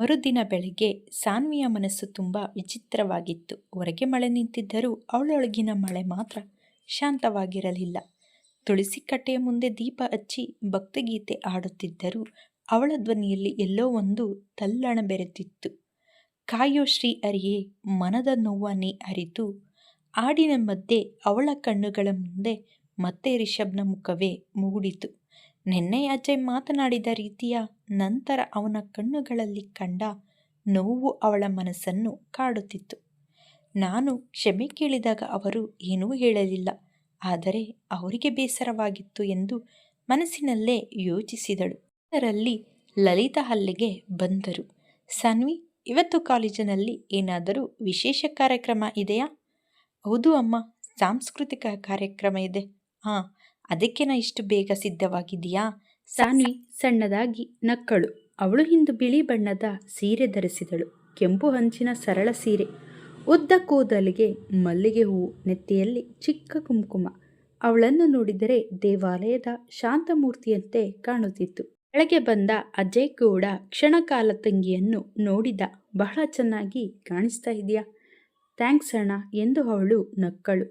ಮರುದಿನ ಬೆಳಗ್ಗೆ ಸಾನ್ವಿಯ ಮನಸ್ಸು ತುಂಬ ವಿಚಿತ್ರವಾಗಿತ್ತು. ಹೊರಗೆ ಮಳೆ ನಿಂತಿದ್ದರೂ ಅವಳೊಳಗಿನ ಮಳೆ ಮಾತ್ರ ಶಾಂತವಾಗಿರಲಿಲ್ಲ. ತುಳಸಿ ಕಟ್ಟೆಯ ಮುಂದೆ ದೀಪ ಹಚ್ಚಿ ಭಕ್ತಿಗೀತೆ ಹಾಡುತ್ತಿದ್ದರೂ ಅವಳ ಧ್ವನಿಯಲ್ಲಿ ಎಲ್ಲೋ ಒಂದು ತಲ್ಲಣ ಬೆರೆತಿತ್ತು. ಕಾಯೋ ಶ್ರೀ ಹರಿಯೇ, ಮನದ ನೋವ ನೀ ಅರಿತು. ಹಾಡಿನ ಮಧ್ಯೆ ಅವಳ ಕಣ್ಣುಗಳ ಮುಂದೆ ಮತ್ತೆ ರಿಷಬ್ನ ಮುಖವೇ ಮೂಡಿತು. ನಿನ್ನೆ ಅಜಯ್ ಮಾತನಾಡಿದ ರೀತಿಯ ನಂತರ ಅವನ ಕಣ್ಣುಗಳಲ್ಲಿ ಕಂಡ ನೋವು ಅವಳ ಮನಸ್ಸನ್ನು ಕಾಡುತ್ತಿತ್ತು. ನಾನು ಕ್ಷಮೆ ಕೇಳಿದಾಗ ಅವರು ಏನೂ ಹೇಳಲಿಲ್ಲ, ಆದರೆ ಅವರಿಗೆ ಬೇಸರವಾಗಿತ್ತು ಎಂದು ಮನಸ್ಸಿನಲ್ಲೇ ಯೋಚಿಸಿದಳು. ಅದರಲ್ಲಿ ಲಲಿತಾ ಅಲ್ಲಿಗೆ ಬಂದರು. ಸಾನ್ವಿ, ಇವತ್ತು ಕಾಲೇಜಿನಲ್ಲಿ ಏನಾದರೂ ವಿಶೇಷ ಕಾರ್ಯಕ್ರಮ ಇದೆಯಾ? ಹೌದು ಅಮ್ಮ, ಸಾಂಸ್ಕೃತಿಕ ಕಾರ್ಯಕ್ರಮ ಇದೆ. ಹಾಂ, ಅದಕ್ಕೇನ ಇಷ್ಟು ಬೇಗ ಸಿದ್ಧವಾಗಿದೆಯಾ? ಸಾನ್ವಿ ಸಣ್ಣದಾಗಿ ನಕ್ಕಳು. ಅವಳು ಇಂದು ಬಿಳಿ ಬಣ್ಣದ ಸೀರೆ ಧರಿಸಿದಳು. ಕೆಂಪು ಹಂಚಿನ ಸರಳ ಸೀರೆ, ಉದ್ದ ಕೂದಲಿಗೆ ಮಲ್ಲಿಗೆ ಹೂವು, ನೆತ್ತಿಯಲ್ಲಿ ಚಿಕ್ಕ ಕುಂಕುಮ. ಅವಳನ್ನು ನೋಡಿದರೆ ದೇವಾಲಯದ ಶಾಂತಮೂರ್ತಿಯಂತೆ ಕಾಣುತ್ತಿತ್ತು. ಬೆಳಗ್ಗೆ ಬಂದ ಅಜಯ್ ಕೂಡ ಕ್ಷಣಕಾಲ ತಂಗಿಯನ್ನು ನೋಡಿದ. ಬಹಳ ಚೆನ್ನಾಗಿ ಕಾಣಿಸ್ತಾ ಇದೆಯಾ? ಥ್ಯಾಂಕ್ಸ್ ಅಣ್ಣ ಎಂದು ಅವಳು ನಕ್ಕಳು.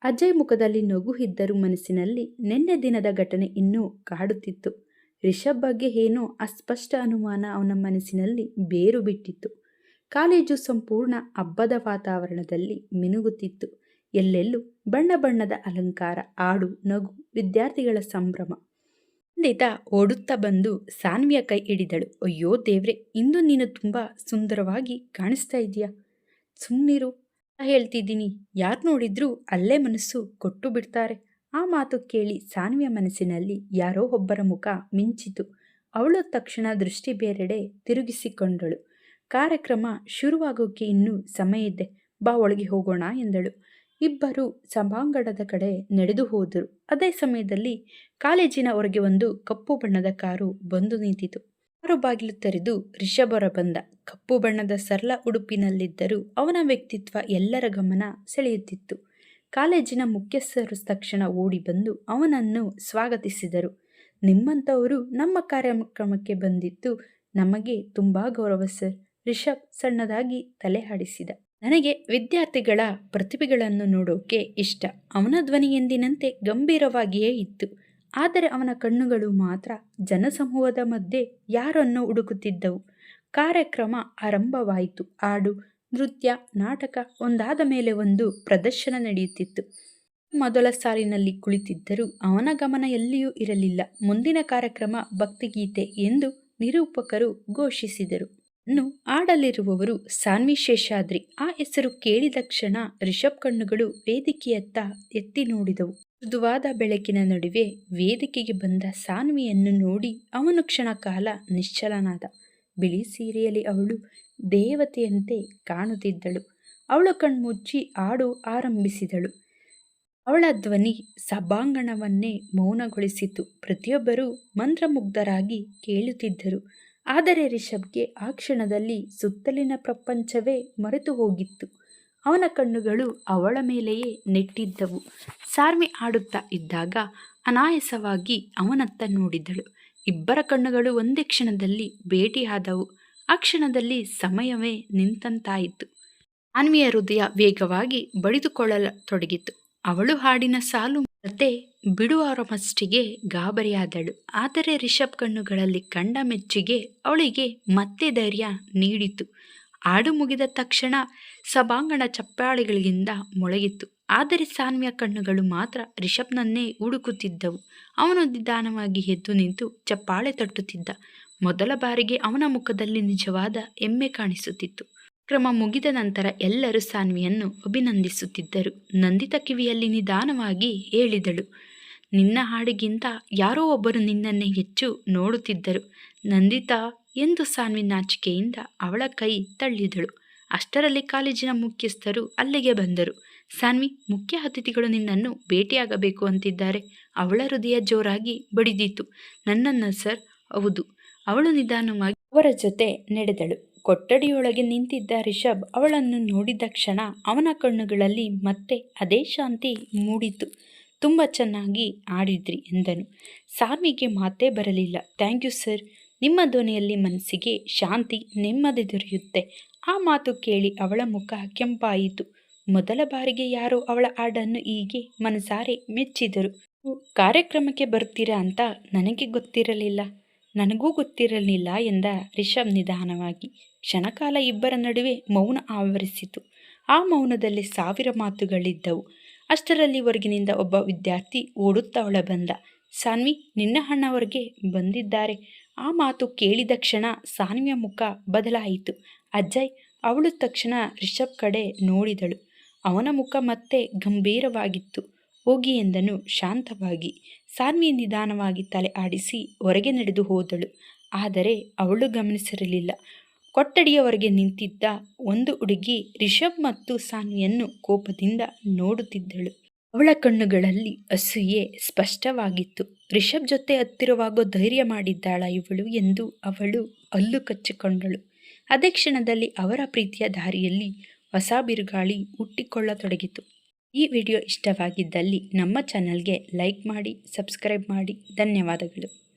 ಅಜಯ್ ಮುಖದಲ್ಲಿ ನಗು ಇದ್ದರೂ ಮನಸ್ಸಿನಲ್ಲಿ ನಿನ್ನೆ ದಿನದ ಘಟನೆ ಇನ್ನೂ ಕಾಡುತ್ತಿತ್ತು. ರಿಷಬ್ ಬಗ್ಗೆ ಏನೋ ಅಸ್ಪಷ್ಟ ಅನುಮಾನ ಅವನ ಮನಸ್ಸಿನಲ್ಲಿ ಬೇರು ಬಿಟ್ಟಿತ್ತು. ಕಾಲೇಜು ಸಂಪೂರ್ಣ ಹಬ್ಬದ ವಾತಾವರಣದಲ್ಲಿ ಮಿನುಗುತ್ತಿತ್ತು. ಎಲ್ಲೆಲ್ಲೂ ಬಣ್ಣ ಬಣ್ಣದ ಅಲಂಕಾರ, ಹಾಡು, ನಗು, ವಿದ್ಯಾರ್ಥಿಗಳ ಸಂಭ್ರಮ. ಖಂಡಿತ ಓಡುತ್ತಾ ಬಂದು ಸಾನ್ವಿಯ ಕೈ ಹಿಡಿದಳು. ಅಯ್ಯೋ ದೇವ್ರೆ, ಇಂದು ನೀನು ತುಂಬ ಸುಂದರವಾಗಿ ಕಾಣಿಸ್ತಾ ಇದೆಯಾ. ಸುಮ್ಮನಿರು, ಹೇಳ್ತಿದ್ದೀನಿ, ಯಾರು ನೋಡಿದ್ರೂ ಅಲ್ಲೇ ಮನಸ್ಸು ಕೊಟ್ಟು ಬಿಡ್ತಾರೆ. ಆ ಮಾತು ಕೇಳಿ ಸಾನ್ವಿಯ ಮನಸ್ಸಿನಲ್ಲಿ ಯಾರೋ ಒಬ್ಬರ ಮುಖ ಮಿಂಚಿತು. ಅವಳು ತಕ್ಷಣ ದೃಷ್ಟಿ ಬೇರೆಡೆ ತಿರುಗಿಸಿಕೊಂಡಳು. ಕಾರ್ಯಕ್ರಮ ಶುರುವಾಗೋಕ್ಕೆ ಇನ್ನೂ ಸಮಯ ಇದೆ, ಬಾ ಒಳಗೆ ಹೋಗೋಣ ಎಂದಳು. ಇಬ್ಬರು ಸಭಾಂಗಣದ ಕಡೆ ನಡೆದು ಹೋದರು. ಅದೇ ಸಮಯದಲ್ಲಿ ಕಾಲೇಜಿನ ಹೊರಗೆ ಒಂದು ಕಪ್ಪು ಬಣ್ಣದ ಕಾರು ಬಂದು ನಿಂತಿತು. ಕಾರು ಬಾಗಿಲು ತೆರೆದು ರಿಷಬ್ ಹೊರ ಬಂದ. ಕಪ್ಪು ಬಣ್ಣದ ಸರಳ ಉಡುಪಿನಲ್ಲಿದ್ದರೂ ಅವನ ವ್ಯಕ್ತಿತ್ವ ಎಲ್ಲರ ಗಮನ ಸೆಳೆಯುತ್ತಿತ್ತು. ಕಾಲೇಜಿನ ಮುಖ್ಯಸ್ಥರು ತಕ್ಷಣ ಓಡಿ ಬಂದು ಅವನನ್ನು ಸ್ವಾಗತಿಸಿದರು. ನಿಮ್ಮಂಥವರು ನಮ್ಮ ಕಾರ್ಯಕ್ರಮಕ್ಕೆ ಬಂದಿದ್ದು ನಮಗೆ ತುಂಬ ಗೌರವ ಸರ್. ರಿಷಬ್ ಸಣ್ಣದಾಗಿ ತಲೆ ಆಡಿಸಿದ. ನನಗೆ ವಿದ್ಯಾರ್ಥಿಗಳ ಪ್ರತಿಭೆಗಳನ್ನು ನೋಡೋಕೆ ಇಷ್ಟ. ಅವನ ಧ್ವನಿ ಎಂದಿನಂತೆ ಗಂಭೀರವಾಗಿಯೇ ಇತ್ತು. ಆದರೆ ಅವನ ಕಣ್ಣುಗಳು ಮಾತ್ರ ಜನಸಮೂಹದ ಮಧ್ಯೆ ಯಾರನ್ನು ಹುಡುಕುತ್ತಿದ್ದವು. ಕಾರ್ಯಕ್ರಮ ಆರಂಭವಾಯಿತು. ಹಾಡು, ನೃತ್ಯ, ನಾಟಕ ಒಂದಾದ ಮೇಲೆ ಒಂದು ಪ್ರದರ್ಶನ ನಡೆಯುತ್ತಿತ್ತು. ಮೊದಲ ಸಾಲಿನಲ್ಲಿ ಕುಳಿತಿದ್ದರೂ ಅವನ ಗಮನ ಎಲ್ಲಿಯೂ ಇರಲಿಲ್ಲ. ಮುಂದಿನ ಕಾರ್ಯಕ್ರಮ ಭಕ್ತಿಗೀತೆ ಎಂದು ನಿರೂಪಕರು ಘೋಷಿಸಿದರು. ಇನ್ನು ಆಡಲಿರುವವರು ಸಾನ್ವಿ ಶೇಷಾದ್ರಿ. ಆ ಹೆಸರು ಕೇಳಿದ ಕ್ಷಣ ರಿಷಬ್ ಕಣ್ಣುಗಳು ವೇದಿಕೆಯತ್ತ ಎತ್ತಿ ನೋಡಿದವು. ಮೃದುವಾದ ಬೆಳಕಿನ ನಡುವೆ ವೇದಿಕೆಗೆ ಬಂದ ಸಾನ್ವಿಯನ್ನು ನೋಡಿ ಅವನು ಕ್ಷಣ ಕಾಲ ನಿಶ್ಚಲನಾದ. ಬಿಳಿ ಸೀರೆಯಲ್ಲಿ ಅವಳು ದೇವತೆಯಂತೆ ಕಾಣುತ್ತಿದ್ದಳು. ಅವಳು ಕಣ್ಮುಚ್ಚಿ ಹಾಡು ಆರಂಭಿಸಿದಳು. ಅವಳ ಧ್ವನಿ ಸಭಾಂಗಣವನ್ನೇ ಮೌನಗೊಳಿಸಿತು. ಪ್ರತಿಯೊಬ್ಬರೂ ಮಂತ್ರಮುಗ್ಧರಾಗಿ ಕೇಳುತ್ತಿದ್ದರು. ಆದರೆ ರಿಷಬ್ಗೆ ಆ ಕ್ಷಣದಲ್ಲಿ ಸುತ್ತಲಿನ ಪ್ರಪಂಚವೇ ಮರೆತು ಹೋಗಿತ್ತು. ಅವನ ಕಣ್ಣುಗಳು ಅವಳ ಮೇಲೆಯೇ ನೆಟ್ಟಿದ್ದವು. ಸಾನ್ವಿ ಆಡುತ್ತಾ ಇದ್ದಾಗ ಅನಾಯಾಸವಾಗಿ ಅವನತ್ತ ನೋಡಿದಳು. ಇಬ್ಬರ ಕಣ್ಣುಗಳು ಒಂದೇ ಕ್ಷಣದಲ್ಲಿ ಭೇಟಿಯಾದವು. ಆ ಕ್ಷಣದಲ್ಲಿ ಸಮಯವೇ ನಿಂತಂತಾಯಿತು. ಸಾನ್ವಿಯ ಹೃದಯ ವೇಗವಾಗಿ ಬಡಿದುಕೊಳ್ಳತೊಡಗಿತು. ಅವಳು ಹಾಡಿನ ಸಾಲು ಮತ್ತೆ ಬಿಡುವರಮಷ್ಟಿಗೆ ಗಾಬರಿಯಾದಳು. ಆದರೆ ರಿಷಬ್ ಕಣ್ಣುಗಳಲ್ಲಿ ಕಂಡ ಮೆಚ್ಚುಗೆ ಅವಳಿಗೆ ಮತ್ತೆ ಧೈರ್ಯ ನೀಡಿತು. ಹಾಡು ಮುಗಿದ ತಕ್ಷಣ ಸಭಾಂಗಣ ಚಪ್ಪಾಳೆಗಳಿಂದ ಮೊಳಗಿತು. ಆದರೆ ಸಾನ್ವಿಯ ಕಣ್ಣುಗಳು ಮಾತ್ರ ರಿಷಬ್ನನ್ನೇ ಹುಡುಕುತ್ತಿದ್ದವು. ಅವನು ನಿಧಾನವಾಗಿ ಎದ್ದು ನಿಂತು ಚಪ್ಪಾಳೆ ತಟ್ಟುತ್ತಿದ್ದ. ಮೊದಲ ಬಾರಿಗೆ ಅವನ ಮುಖದಲ್ಲಿ ನಿಜವಾದ ಹೆಮ್ಮೆ ಕಾಣಿಸುತ್ತಿತ್ತು. ಕ್ರಮ ಮುಗಿದ ನಂತರ ಎಲ್ಲರೂ ಸಾನ್ವಿಯನ್ನು ಅಭಿನಂದಿಸುತ್ತಿದ್ದರು. ನಂದಿತ ಕಿವಿಯಲ್ಲಿ ನಿಧಾನವಾಗಿ ಹೇಳಿದಳು, ನಿನ್ನ ಹಾಡಿಗಿಂತ ಯಾರೋ ಒಬ್ಬರು ನಿನ್ನನ್ನೇ ಹೆಚ್ಚು ನೋಡುತ್ತಿದ್ದರು ನಂದಿತಾ ಎಂದು. ಸಾನ್ವಿ ನಾಚಿಕೆಯಿಂದ ಅವಳ ಕೈ ತಳ್ಳಿದಳು. ಅಷ್ಟರಲ್ಲಿ ಕಾಲೇಜಿನ ಮುಖ್ಯಸ್ಥರು ಅಲ್ಲಿಗೆ ಬಂದರು. ಸಾನ್ವಿ, ಮುಖ್ಯ ಅತಿಥಿಗಳು ನಿನ್ನನ್ನು ಭೇಟಿಯಾಗಬೇಕು ಅಂತಿದ್ದಾರೆ. ಅವಳ ಹೃದಯ ಜೋರಾಗಿ ಬಡಿದಿತ್ತು. ನನ್ನನ್ನು ಸರ್? ಹೌದು. ಅವಳು ನಿಧಾನವಾಗಿ ಅವರ ಜೊತೆ ನಡೆದಳು. ಕೊಠಡಿಯೊಳಗೆ ನಿಂತಿದ್ದ ರಿಷಬ್ ಅವಳನ್ನು ನೋಡಿದ ಕ್ಷಣ ಅವನ ಕಣ್ಣುಗಳಲ್ಲಿ ಮತ್ತೆ ಅದೇ ಶಾಂತಿ ಮೂಡಿತು. ತುಂಬ ಚೆನ್ನಾಗಿ ಆಡಿದ್ರಿ ಎಂದನು. ಸಾನ್ವಿಗೆ ಮಾತೇ ಬರಲಿಲ್ಲ. ಥ್ಯಾಂಕ್ ಯು ಸರ್, ನಿಮ್ಮ ಧ್ವನಿಯಲ್ಲಿ ಮನಸ್ಸಿಗೆ ಶಾಂತಿ ನೆಮ್ಮದಿ ದೊರೆಯುತ್ತೆ. ಆ ಮಾತು ಕೇಳಿ ಅವಳ ಮುಖ ಕೆಂಪಾಯಿತು. ಮೊದಲ ಬಾರಿಗೆ ಯಾರೋ ಅವಳ ಹಾಡನ್ನು ಹೀಗೆ ಮನಸಾರೆ ಮೆಚ್ಚಿದರು. ಕಾರ್ಯಕ್ರಮಕ್ಕೆ ಬರ್ತೀರಾ ಅಂತ ನನಗೆ ಗೊತ್ತಿರಲಿಲ್ಲ. ನನಗೂ ಗೊತ್ತಿರಲಿಲ್ಲ ಎಂದ ರಿಷಬ್ ನಿಧಾನವಾಗಿ. ಕ್ಷಣಕಾಲ ಇಬ್ಬರ ನಡುವೆ ಮೌನ ಆವರಿಸಿತು. ಆ ಮೌನದಲ್ಲಿ ಸಾವಿರ ಮಾತುಗಳಿದ್ದವು. ಅಷ್ಟರಲ್ಲಿ ಹೊರಗಿನಿಂದ ಒಬ್ಬ ವಿದ್ಯಾರ್ಥಿ ಓಡುತ್ತಾ ಒಳ ಬಂದ. ಸಾನ್ವಿ, ನಿನ್ನ ಅಣ್ಣ ಹೊರಗೆ ಬಂದಿದ್ದಾರೆ. ಆ ಮಾತು ಕೇಳಿದ ಕ್ಷಣ ಸಾನ್ವಿಯ ಮುಖ ಬದಲಾಯಿತು. ಅಜ್ಜಯ್, ಅವಳು ತಕ್ಷಣ ರಿಷಬ್ ಕಡೆ ನೋಡಿದಳು. ಅವನ ಮುಖ ಮತ್ತೆ ಗಂಭೀರವಾಗಿತ್ತು. ಹೋಗಿ ಎಂದನು ಶಾಂತವಾಗಿ. ಸಾನ್ವಿ ನಿಧಾನವಾಗಿ ತಲೆ ಆಡಿಸಿ ಹೊರಗೆ ನಡೆದು ಹೋದಳು. ಆದರೆ ಅವಳು ಗಮನಿಸಿರಲಿಲ್ಲ. ಕೊಠಡಿಯ ಹೊರಗೆ ನಿಂತಿದ್ದ ಒಂದು ಹುಡುಗಿ ರಿಷಬ್ ಮತ್ತು ಸಾನ್ವಿಯನ್ನು ಕೋಪದಿಂದ ನೋಡುತ್ತಿದ್ದಳು. ಅವಳ ಕಣ್ಣುಗಳಲ್ಲಿ ಅಸೂಯೆ ಸ್ಪಷ್ಟವಾಗಿತ್ತು. ರಿಷಬ್ ಜೊತೆ ಹತ್ತಿರವಾಗೋ ಧೈರ್ಯ ಮಾಡಿದ್ದಾಳ ಇವಳು ಎಂದು ಅವಳು ಹಲ್ಲು ಕಚ್ಚಿಕೊಂಡಳು. ಅದೇ ಕ್ಷಣದಲ್ಲಿ ಅವರ ಪ್ರೀತಿಯ ದಾರಿಯಲ್ಲಿ ಹೊಸ ಬಿರುಗಾಳಿ ಹುಟ್ಟಿಕೊಳ್ಳತೊಡಗಿತು. ಈ ವಿಡಿಯೋ ಇಷ್ಟವಾಗಿದ್ದಲ್ಲಿ ನಮ್ಮ ಚಾನಲ್ಗೆ ಲೈಕ್ ಮಾಡಿ, ಸಬ್ಸ್ಕ್ರೈಬ್ ಮಾಡಿ. ಧನ್ಯವಾದಗಳು.